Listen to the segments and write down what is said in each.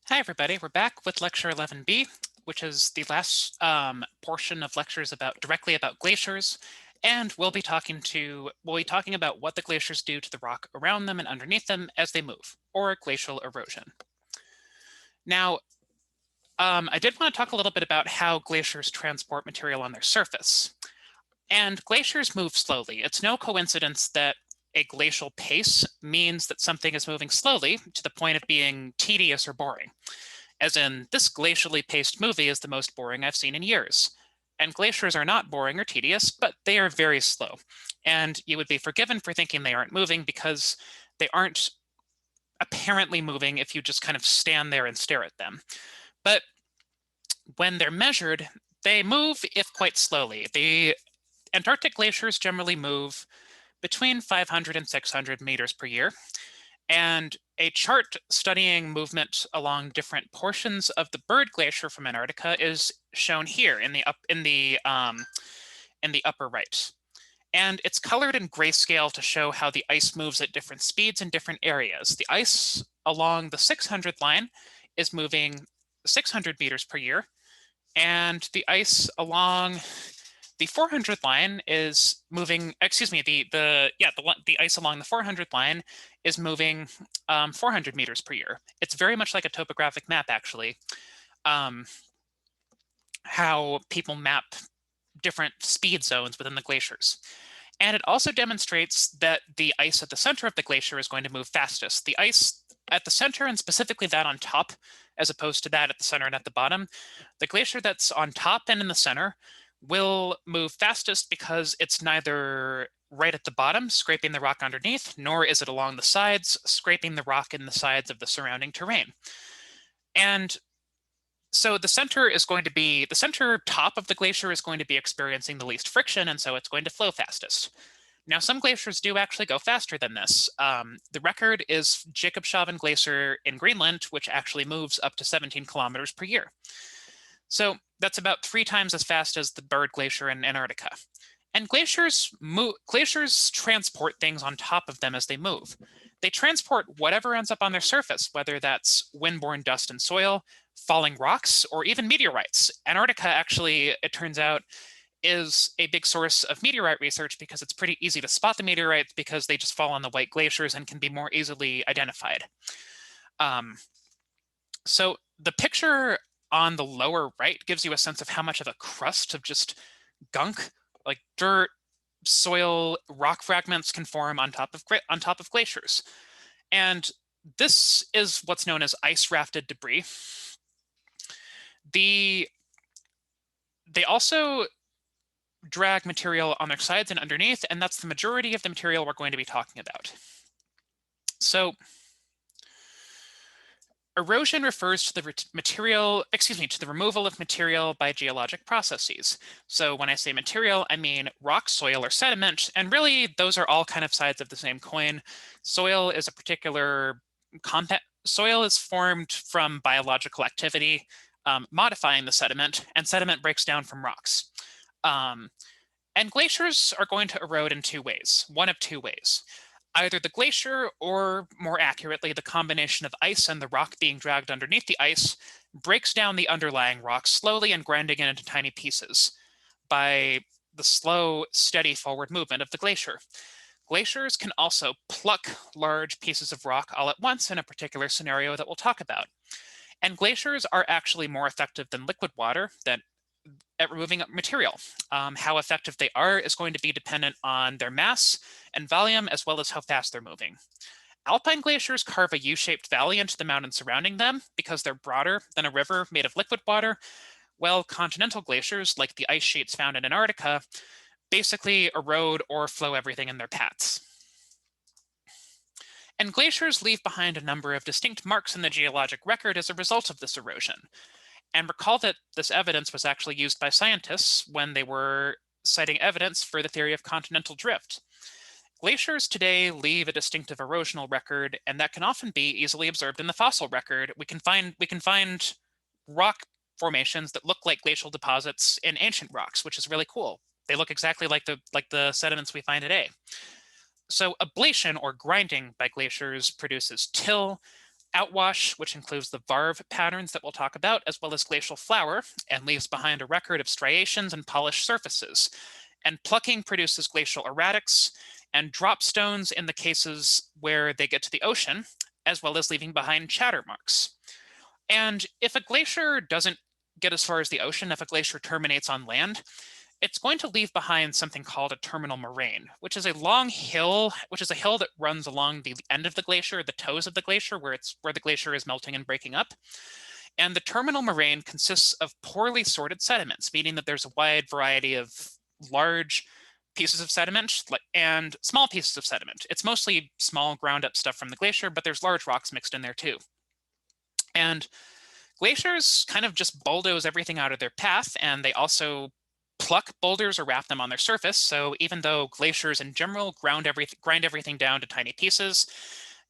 Hi, everybody. We're back with lecture 11B, which is the last portion of lectures directly about glaciers. And we'll be talking about what the glaciers do to the rock around them and underneath them as they move, or glacial erosion. Now, I did want to talk a little bit about how glaciers transport material on their surface. And glaciers move slowly. It's no coincidence that a glacial pace means that something is moving slowly to the point of being tedious or boring. As in, this glacially paced movie is the most boring I've seen in years. And glaciers are not boring or tedious, but they are very slow. And you would be forgiven for thinking they aren't moving because they aren't apparently moving if you just kind of stand there and stare at them. But when they're measured, they move, if quite slowly. The Antarctic glaciers generally move between 500 and 600 meters per year. And a chart studying movement along different portions of the Bird Glacier from Antarctica is shown here in the upper right. And it's colored in grayscale to show how the ice moves at different speeds in different areas. The ice along the 600 line is moving 600 meters per year, and the ice along the 400 line is moving, excuse me, the ice along the 400 line is moving 400 meters per year. It's very much like a topographic map, actually, how people map different speed zones within the glaciers. And it also demonstrates that the ice at the center of the glacier is going to move fastest. The ice at the center, and specifically that on top, as opposed to that at the center and at the bottom, the glacier that's on top and in the center will move fastest because it's neither right at the bottom, scraping the rock underneath, nor is it along the sides, scraping the rock in the sides of the surrounding terrain. And so the center top of the glacier is going to be experiencing the least friction, and so it's going to flow fastest. Now, some glaciers do actually go faster than this. The record is Jakobshavn Glacier in Greenland, which actually moves up to 17 kilometers per year. So that's about 3 times as fast as the Bird Glacier in Antarctica. And glaciers transport things on top of them as they move. They transport whatever ends up on their surface, whether that's windborne dust and soil, falling rocks, or even meteorites. Antarctica, actually, it turns out, is a big source of meteorite research because it's pretty easy to spot the meteorites because they just fall on the white glaciers and can be more easily identified. So the picture on the lower right gives you a sense of how much of a crust of just gunk, like dirt, soil, rock fragments can form on top of glaciers. And this is what's known as ice rafted debris. They also drag material on their sides and underneath, and that's the majority of the material we're going to be talking about. So erosion refers to the removal of material by geologic processes. So when I say material, I mean rock, soil, or sediment, and really those are all kind of sides of the same coin. Soil is a particular compound. Soil is formed from biological activity, modifying the sediment, and sediment breaks down from rocks. And glaciers are going to erode in one of two ways. Either the glacier, or more accurately, the combination of ice and the rock being dragged underneath the ice, breaks down the underlying rock slowly and grinding it into tiny pieces by the slow, steady forward movement of the glacier. Glaciers can also pluck large pieces of rock all at once in a particular scenario that we'll talk about. And glaciers are actually more effective than liquid water at removing material. How effective they are is going to be dependent on their mass and volume, as well as how fast they're moving. Alpine glaciers carve a U-shaped valley into the mountains surrounding them because they're broader than a river made of liquid water, while continental glaciers, like the ice sheets found in Antarctica, basically erode or flow everything in their paths. And glaciers leave behind a number of distinct marks in the geologic record as a result of this erosion. And recall that this evidence was actually used by scientists when they were citing evidence for the theory of continental drift. Glaciers today leave a distinctive erosional record, and that can often be easily observed in the fossil record. We can find rock formations that look like glacial deposits in ancient rocks, which is really cool. They look exactly like the sediments we find today. So ablation, or grinding, by glaciers produces till, Outwash, which includes the Varve patterns that we'll talk about, as well as Glacial Flower, and leaves behind a record of striations and polished surfaces. And plucking produces glacial erratics and drop stones in the cases where they get to the ocean, as well as leaving behind chatter marks. And if a glacier doesn't get as far as the ocean, if a glacier terminates on land, it's going to leave behind something called a terminal moraine, which is a long hill, which is a hill that runs along the end of the glacier, the toes of the glacier, where the glacier is melting and breaking up. And the terminal moraine consists of poorly sorted sediments, meaning that there's a wide variety of large pieces of sediment and small pieces of sediment. It's mostly small ground up stuff from the glacier, but there's large rocks mixed in there too. And glaciers kind of just bulldoze everything out of their path, and they also pluck boulders or wrap them on their surface. So even though glaciers in general grind everything down to tiny pieces,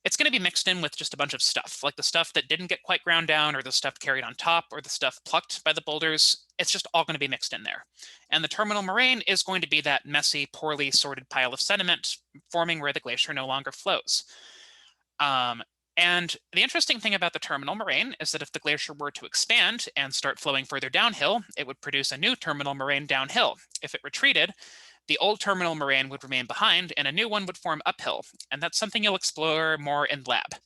it's going to be mixed in with just a bunch of stuff, like the stuff that didn't get quite ground down, or the stuff carried on top, or the stuff plucked by the boulders. It's just all going to be mixed in there. And the terminal moraine is going to be that messy, poorly sorted pile of sediment forming where the glacier no longer flows. And the interesting thing about the terminal moraine is that if the glacier were to expand and start flowing further downhill, it would produce a new terminal moraine downhill. If it retreated, the old terminal moraine would remain behind and a new one would form uphill. And that's something you'll explore more in lab.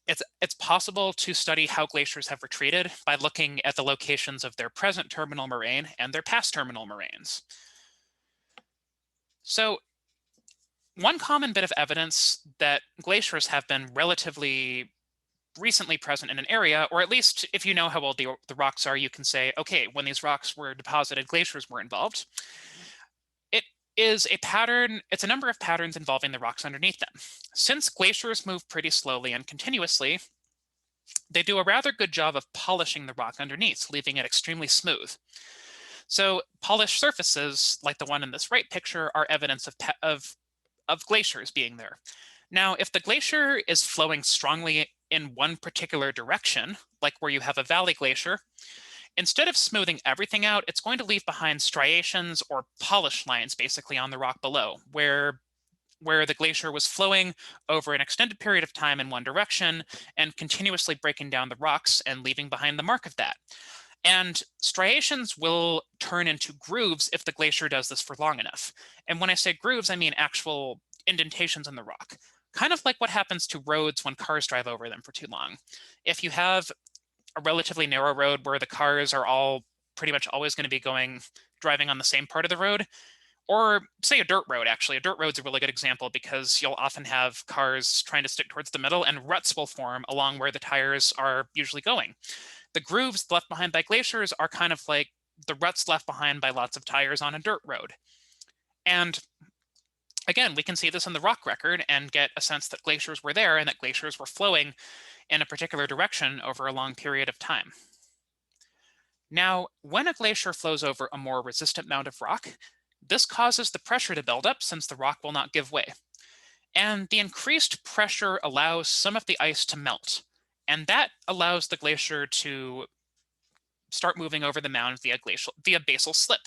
It's possible to study how glaciers have retreated by looking at the locations of their present terminal moraine and their past terminal moraines. So one common bit of evidence that glaciers have been relatively recently present in an area, or at least if you know how old the rocks are, you can say, okay, when these rocks were deposited, glaciers were involved. It is a pattern, it's a number of patterns involving the rocks underneath them. Since glaciers move pretty slowly and continuously, they do a rather good job of polishing the rock underneath, leaving it extremely smooth. So polished surfaces, like the one in this right picture, are evidence of glaciers being there. Now, if the glacier is flowing strongly in one particular direction, like where you have a valley glacier, instead of smoothing everything out, it's going to leave behind striations or polish lines basically on the rock below, where the glacier was flowing over an extended period of time in one direction and continuously breaking down the rocks and leaving behind the mark of that. And striations will turn into grooves if the glacier does this for long enough. And when I say grooves, I mean actual indentations in the rock, kind of like what happens to roads when cars drive over them for too long. If you have a relatively narrow road where the cars are all pretty much always going to be driving on the same part of the road, or say a dirt road, actually. A dirt road's a really good example because you'll often have cars trying to stick towards the middle and ruts will form along where the tires are usually going. The grooves left behind by glaciers are kind of like the ruts left behind by lots of tires on a dirt road. And again, we can see this in the rock record and get a sense that glaciers were there and that glaciers were flowing in a particular direction over a long period of time. Now, when a glacier flows over a more resistant mound of rock, this causes the pressure to build up since the rock will not give way. And the increased pressure allows some of the ice to melt. And that allows the glacier to start moving over the mound via basal slip.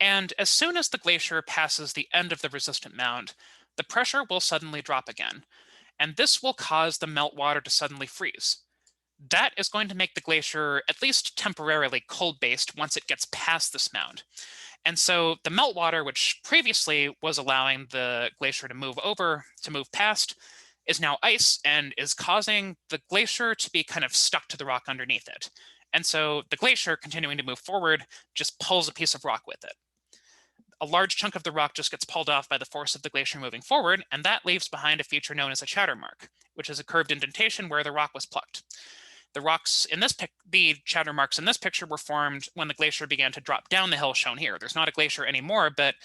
And as soon as the glacier passes the end of the resistant mound, the pressure will suddenly drop again. And this will cause the meltwater to suddenly freeze. That is going to make the glacier at least temporarily cold-based once it gets past this mound. And so the meltwater, which previously was allowing the glacier to move past, is now ice and is causing the glacier to be kind of stuck to the rock underneath it. And so the glacier, continuing to move forward, just pulls a piece of rock with it. A large chunk of the rock just gets pulled off by the force of the glacier moving forward, and that leaves behind a feature known as a chatter mark, which is a curved indentation where the rock was plucked. The chatter marks in this picture were formed when the glacier began to drop down the hill shown here. There's not a glacier anymore, but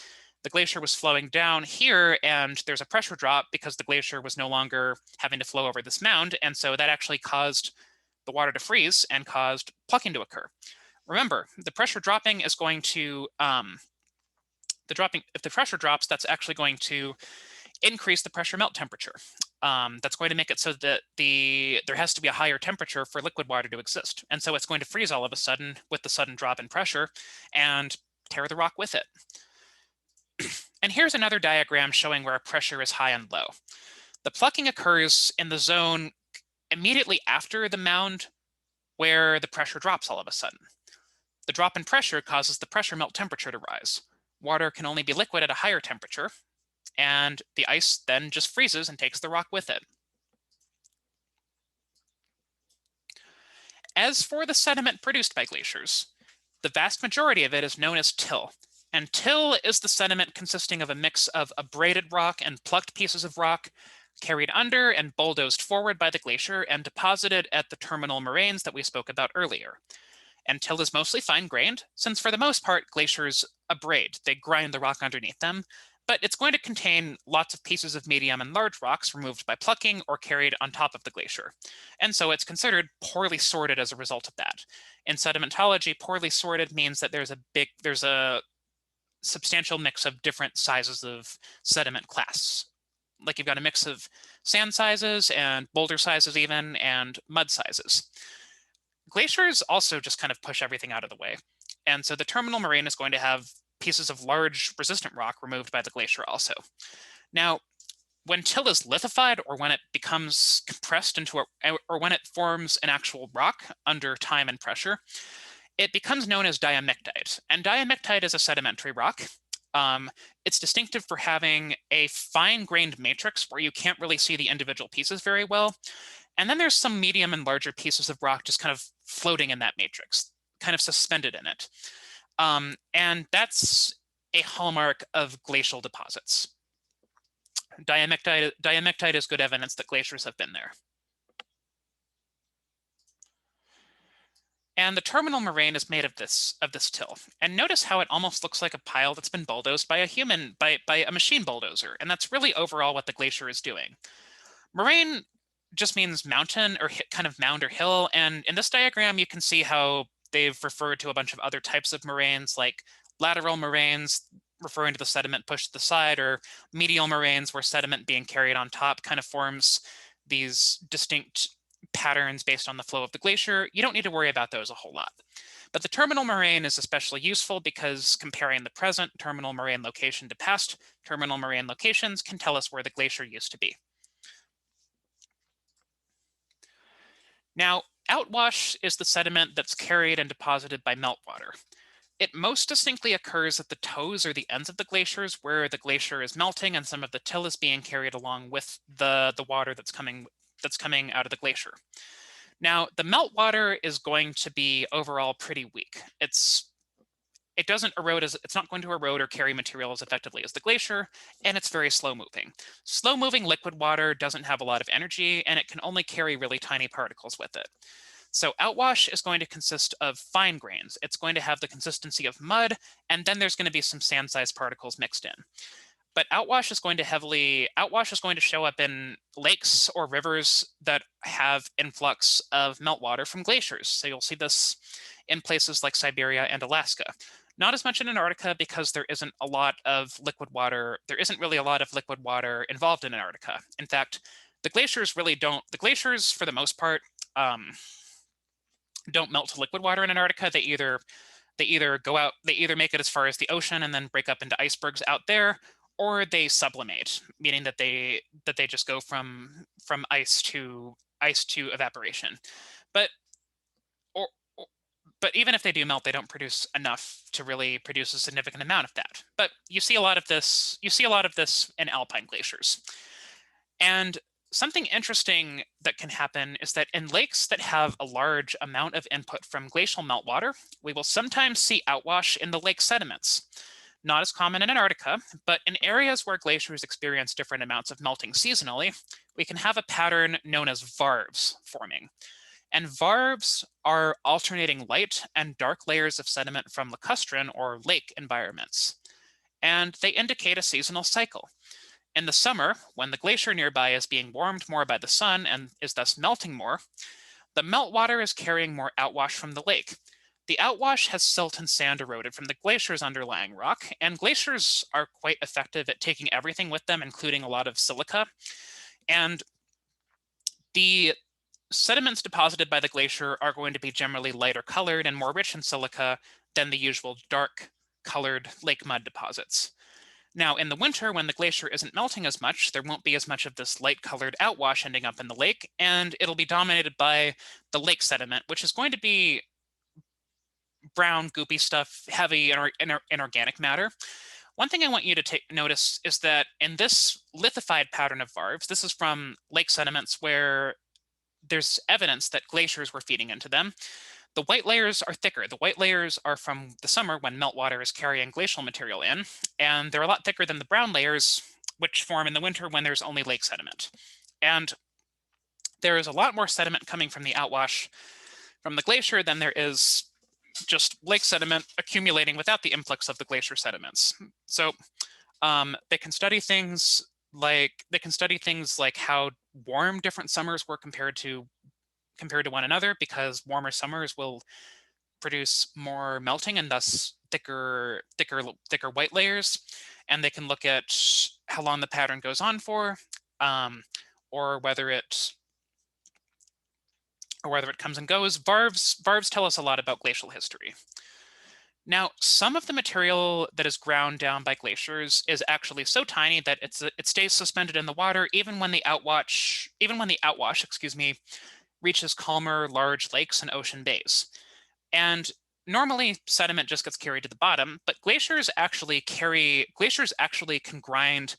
the glacier was flowing down here and there's a pressure drop because the glacier was no longer having to flow over this mound. And so that actually caused the water to freeze and caused plucking to occur. Remember, the pressure dropping is going to, if the pressure drops, that's actually going to increase the pressure melt temperature. That's going to make it so that there has to be a higher temperature for liquid water to exist. And so it's going to freeze all of a sudden with the sudden drop in pressure and tear the rock with it. And here's another diagram showing where pressure is high and low. The plucking occurs in the zone immediately after the mound where the pressure drops all of a sudden. The drop in pressure causes the pressure melt temperature to rise. Water can only be liquid at a higher temperature, and the ice then just freezes and takes the rock with it. As for the sediment produced by glaciers, the vast majority of it is known as till. And till is the sediment consisting of a mix of abraded rock and plucked pieces of rock carried under and bulldozed forward by the glacier and deposited at the terminal moraines that we spoke about earlier. And till is mostly fine-grained, since for the most part, glaciers abrade. They grind the rock underneath them, but it's going to contain lots of pieces of medium and large rocks removed by plucking or carried on top of the glacier. And so it's considered poorly sorted as a result of that. In sedimentology, poorly sorted means that there's a substantial mix of different sizes of sediment class. Like you've got a mix of sand sizes and boulder sizes even, and mud sizes. Glaciers also just kind of push everything out of the way. And so the terminal moraine is going to have pieces of large resistant rock removed by the glacier also. Now, when till is lithified, or when it becomes compressed into or when it forms an actual rock under time and pressure, it becomes known as diamictite. And diamictite is a sedimentary rock. It's distinctive for having a fine-grained matrix where you can't really see the individual pieces very well. And then there's some medium and larger pieces of rock just kind of floating in that matrix, kind of suspended in it. And that's a hallmark of glacial deposits. Diamictite is good evidence that glaciers have been there. And the terminal moraine is made of this till. And notice how it almost looks like a pile that's been bulldozed by a machine bulldozer. And that's really overall what the glacier is doing. Moraine just means mountain or kind of mound or hill. And in this diagram, you can see how they've referred to a bunch of other types of moraines, like lateral moraines, referring to the sediment pushed to the side, or medial moraines, where sediment being carried on top kind of forms these distinct patterns based on the flow of the glacier. You don't need to worry about those a whole lot. But the terminal moraine is especially useful because comparing the present terminal moraine location to past terminal moraine locations can tell us where the glacier used to be. Now, outwash is the sediment that's carried and deposited by meltwater. It most distinctly occurs at the toes or the ends of the glaciers where the glacier is melting and some of the till is being carried along with the water that's coming out of the glacier. Now, the meltwater is going to be overall pretty weak. It's not going to erode or carry material as effectively as the glacier, and it's very slow moving. Slow moving liquid water doesn't have a lot of energy, and it can only carry really tiny particles with it. So outwash is going to consist of fine grains. It's going to have the consistency of mud, and then there's going to be some sand-sized particles mixed in. But outwash is going to show up in lakes or rivers that have influx of meltwater from glaciers. So you'll see this in places like Siberia and Alaska. Not as much in Antarctica because there isn't a lot of liquid water. There isn't really a lot of liquid water involved in Antarctica. In fact, the glaciers for the most part, don't melt to liquid water in Antarctica. They either make it as far as the ocean and then break up into icebergs out there, or they sublimate, meaning that they just go from ice to evaporation. But even if they do melt, they don't produce enough to really produce a significant amount of that. But you see a lot of this in alpine glaciers. And something interesting that can happen is that in lakes that have a large amount of input from glacial meltwater, we will sometimes see outwash in the lake sediments. Not as common in Antarctica, but in areas where glaciers experience different amounts of melting seasonally, we can have a pattern known as varves forming. And varves are alternating light and dark layers of sediment from lacustrine or lake environments. And they indicate a seasonal cycle. In the summer, when the glacier nearby is being warmed more by the sun and is thus melting more, the meltwater is carrying more outwash from the lake. The outwash has silt and sand eroded from the glacier's underlying rock, and glaciers are quite effective at taking everything with them, including a lot of silica. And the sediments deposited by the glacier are going to be generally lighter colored and more rich in silica than the usual dark colored lake mud deposits. Now, in the winter, when the glacier isn't melting as much, there won't be as much of this light-colored outwash ending up in the lake, and it'll be dominated by the lake sediment, which is going to be brown, goopy stuff, heavy inorganic matter. One thing I want you to notice is that in this lithified pattern of Varves, this is from lake sediments where there's evidence that glaciers were feeding into them. The white layers are thicker. The white layers are from the summer when meltwater is carrying glacial material in, and they're a lot thicker than the brown layers, which form in the winter when there's only lake sediment. And there is a lot more sediment coming from the outwash from the glacier than there is just lake sediment accumulating without the influx of the glacier sediments. So they can study things like how warm different summers were compared to one another, because warmer summers will produce more melting and thus thicker white layers. And they can look at how long the pattern goes on for, or whether it comes and goes. Varves tell us a lot about glacial history. Now, some of the material that is ground down by glaciers is actually so tiny that it stays suspended in the water even when the outwash, reaches calmer, large lakes and ocean bays. And normally sediment just gets carried to the bottom, but glaciers actually can grind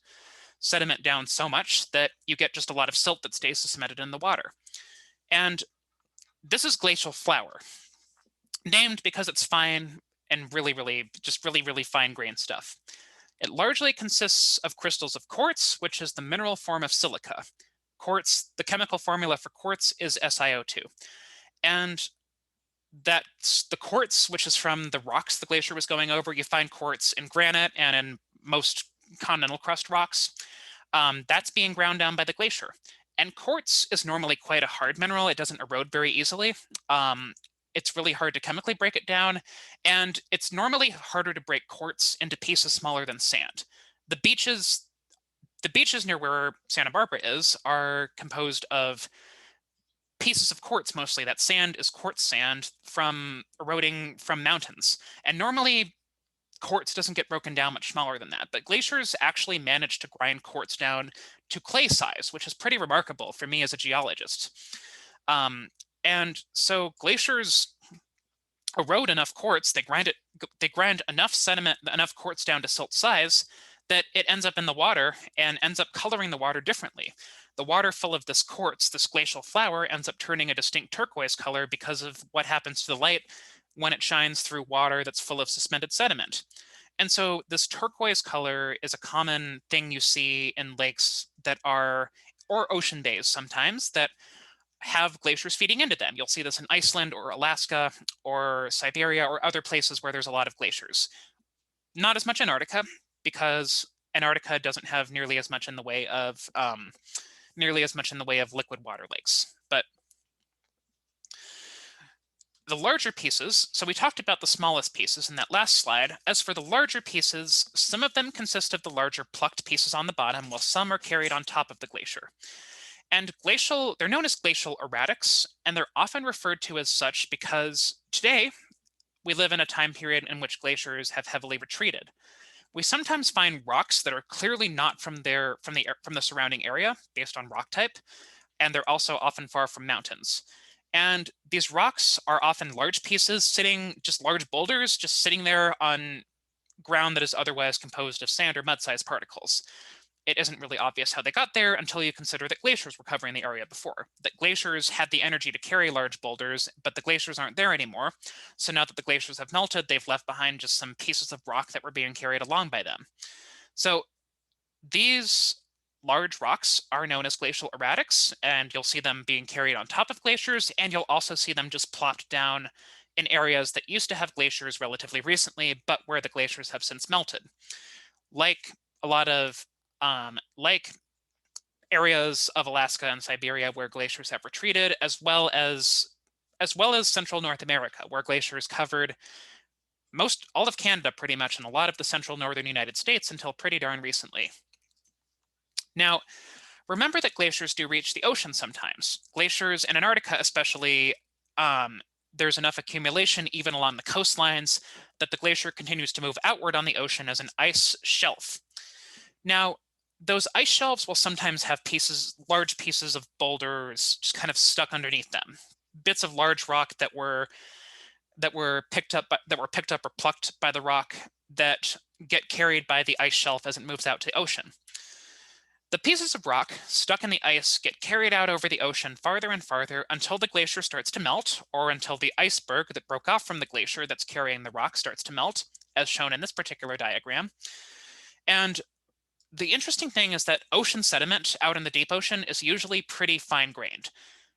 sediment down so much that you get just a lot of silt that stays suspended in the water. And this is Glacial Flower, named because it's fine and really fine grained stuff. It largely consists of crystals of quartz, which is the mineral form of silica. Quartz, the chemical formula for quartz is SiO2. And that's the quartz, which is from the rocks the glacier was going over. You find quartz in granite and in most continental crust rocks. That's being ground down by the glacier. And quartz is normally quite a hard mineral. It doesn't erode very easily. It's really hard to chemically break it down. And it's normally harder to break quartz into pieces smaller than sand. The beaches near where Santa Barbara is are composed of pieces of quartz mostly. That sand is quartz sand from eroding from mountains. And normally quartz doesn't get broken down much smaller than that, but glaciers actually manage to grind quartz down to clay size, which is pretty remarkable for me as a geologist. And so glaciers erode enough quartz, they grind enough sediment, enough quartz down to silt size that it ends up in the water and ends up coloring the water differently. The water full of this quartz, this glacial flower, ends up turning a distinct turquoise color because of what happens to the light when it shines through water that's full of suspended sediment. And so this turquoise color is a common thing you see in lakes or ocean bays sometimes, that have glaciers feeding into them. You'll see this in Iceland or Alaska or Siberia or other places where there's a lot of glaciers. Not as much Antarctica, because Antarctica doesn't have nearly as much in the way of liquid water lakes. But the larger pieces, so we talked about the smallest pieces in that last slide. As for the larger pieces, some of them consist of the larger plucked pieces on the bottom, while some are carried on top of the glacier. And they're known as glacial erratics, and they're often referred to as such because today we live in a time period in which glaciers have heavily retreated. We sometimes find rocks that are clearly not from the surrounding area based on rock type, and they're also often far from mountains. And these rocks are often large pieces large boulders just sitting there on ground that is otherwise composed of sand or mud-sized particles. It isn't really obvious how they got there until you consider that glaciers were covering the area before. That glaciers had the energy to carry large boulders, but the glaciers aren't there anymore. So now that the glaciers have melted, they've left behind just some pieces of rock that were being carried along by them. So these large rocks are known as glacial erratics, and you'll see them being carried on top of glaciers, and you'll also see them just plopped down in areas that used to have glaciers relatively recently, but where the glaciers have since melted. Like a lot of areas of Alaska and Siberia where glaciers have retreated, as well as central North America, where glaciers covered all of Canada pretty much, and a lot of the central northern United States until pretty darn recently. Now, remember that glaciers do reach the ocean sometimes. Glaciers in Antarctica especially there's enough accumulation even along the coastlines that the glacier continues to move outward on the ocean as an ice shelf. Now, those ice shelves will sometimes have large pieces of boulders just kind of stuck underneath them, bits of large rock that were picked up or plucked by the rock that get carried by the ice shelf as it moves out to the ocean. The pieces of rock stuck in the ice get carried out over the ocean farther and farther until the glacier starts to melt, or until the iceberg that broke off from the glacier that's carrying the rock starts to melt, as shown in this particular diagram. And the interesting thing is that ocean sediment out in the deep ocean is usually pretty fine-grained.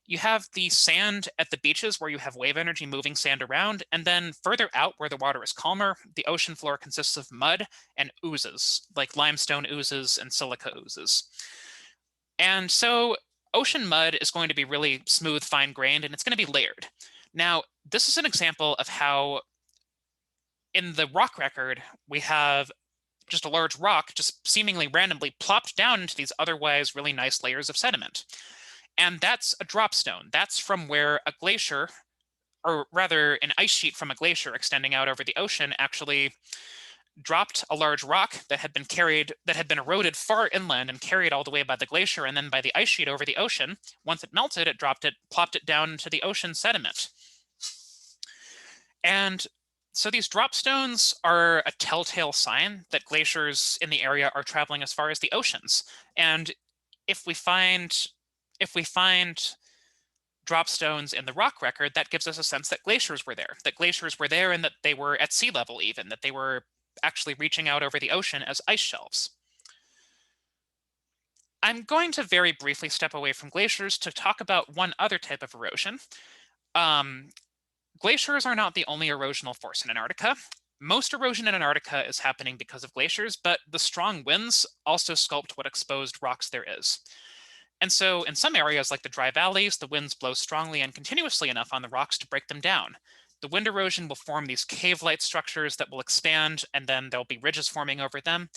You have the sand at the beaches where you have wave energy moving sand around, and then further out where the water is calmer, the ocean floor consists of mud and oozes, like limestone oozes and silica oozes. And so ocean mud is going to be really smooth, fine-grained, and it's going to be layered. Now, this is an example of how in the rock record, we have just a large rock just seemingly randomly plopped down into these otherwise really nice layers of sediment. And that's a dropstone. That's from where a glacier, or rather an ice sheet from a glacier extending out over the ocean, actually dropped a large rock that had been eroded far inland and carried all the way by the glacier and then by the ice sheet over the ocean. Once it melted, it plopped it down into the ocean sediment. And so these dropstones are a telltale sign that glaciers in the area are traveling as far as the oceans. And if we find dropstones in the rock record, that gives us a sense that glaciers were there, and that they were at sea level even, that they were actually reaching out over the ocean as ice shelves. I'm going to very briefly step away from glaciers to talk about one other type of erosion. Glaciers are not the only erosional force in Antarctica. Most erosion in Antarctica is happening because of glaciers, but the strong winds also sculpt what exposed rocks there is. And so in some areas like the dry valleys, the winds blow strongly and continuously enough on the rocks to break them down. The wind erosion will form these cave-like structures that will expand, and then there'll be ridges forming over them.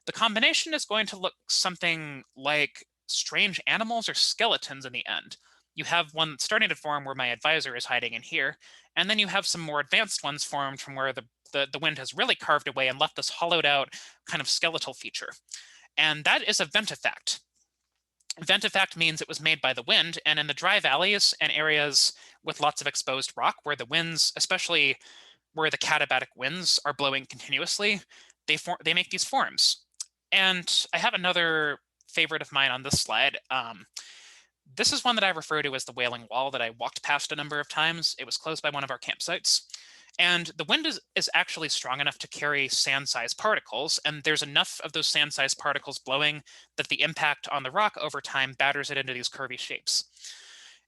The combination is going to look something like strange animals or skeletons in the end. You have one that's starting to form where my advisor is hiding in here, and then you have some more advanced ones formed from where the wind has really carved away and left this hollowed out kind of skeletal feature. And that is a ventifact. Ventifact means it was made by the wind, and in the dry valleys and areas with lots of exposed rock where the winds, especially where the katabatic winds are blowing continuously, they make these forms. And I have another favorite of mine on this slide. This is one that I refer to as the Wailing Wall that I walked past a number of times. It was close by one of our campsites. And the wind is actually strong enough to carry sand-sized particles, and there's enough of those sand-sized particles blowing that the impact on the rock over time batters it into these curvy shapes.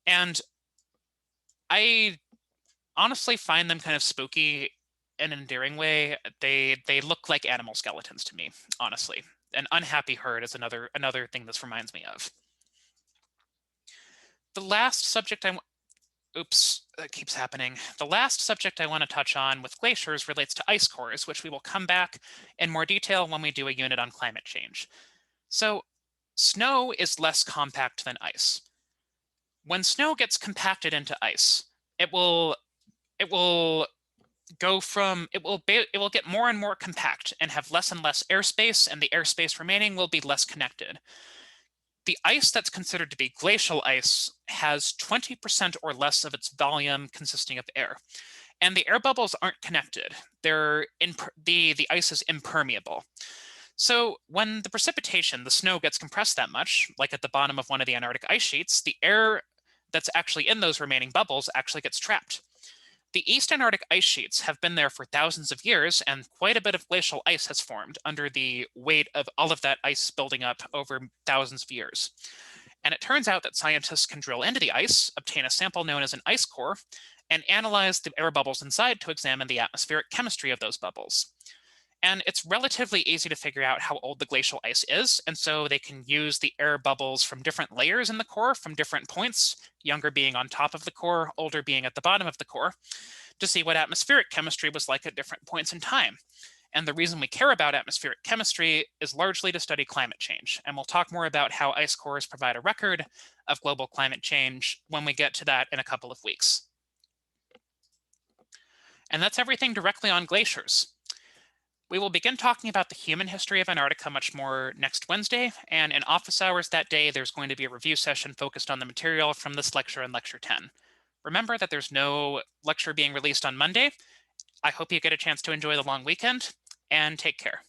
And I honestly find them kind of spooky in an endearing way. They look like animal skeletons to me, honestly. An unhappy herd is another thing this reminds me of. The last subject Oops, that keeps happening. The last subject I want to touch on with glaciers relates to ice cores, which we will come back in more detail when we do a unit on climate change. So snow is less compact than ice. When snow gets compacted into ice, it will get more and more compact and have less and less airspace, and the airspace remaining will be less connected. The ice that's considered to be glacial ice has 20% or less of its volume consisting of air. And the air bubbles aren't connected. The ice is impermeable. So when the precipitation, the snow, gets compressed that much, like at the bottom of one of the Antarctic ice sheets, the air that's actually in those remaining bubbles actually gets trapped. The East Antarctic ice sheets have been there for thousands of years, and quite a bit of glacial ice has formed under the weight of all of that ice building up over thousands of years. And it turns out that scientists can drill into the ice, obtain a sample known as an ice core, and analyze the air bubbles inside to examine the atmospheric chemistry of those bubbles. And it's relatively easy to figure out how old the glacial ice is, and so they can use the air bubbles from different layers in the core from different points, younger being on top of the core, older being at the bottom of the core, to see what atmospheric chemistry was like at different points in time. And the reason we care about atmospheric chemistry is largely to study climate change. And we'll talk more about how ice cores provide a record of global climate change when we get to that in a couple of weeks. And that's everything directly on glaciers. We will begin talking about the human history of Antarctica much more next Wednesday, and in office hours that day, there's going to be a review session focused on the material from this lecture and Lecture 10. Remember that there's no lecture being released on Monday. I hope you get a chance to enjoy the long weekend, and take care.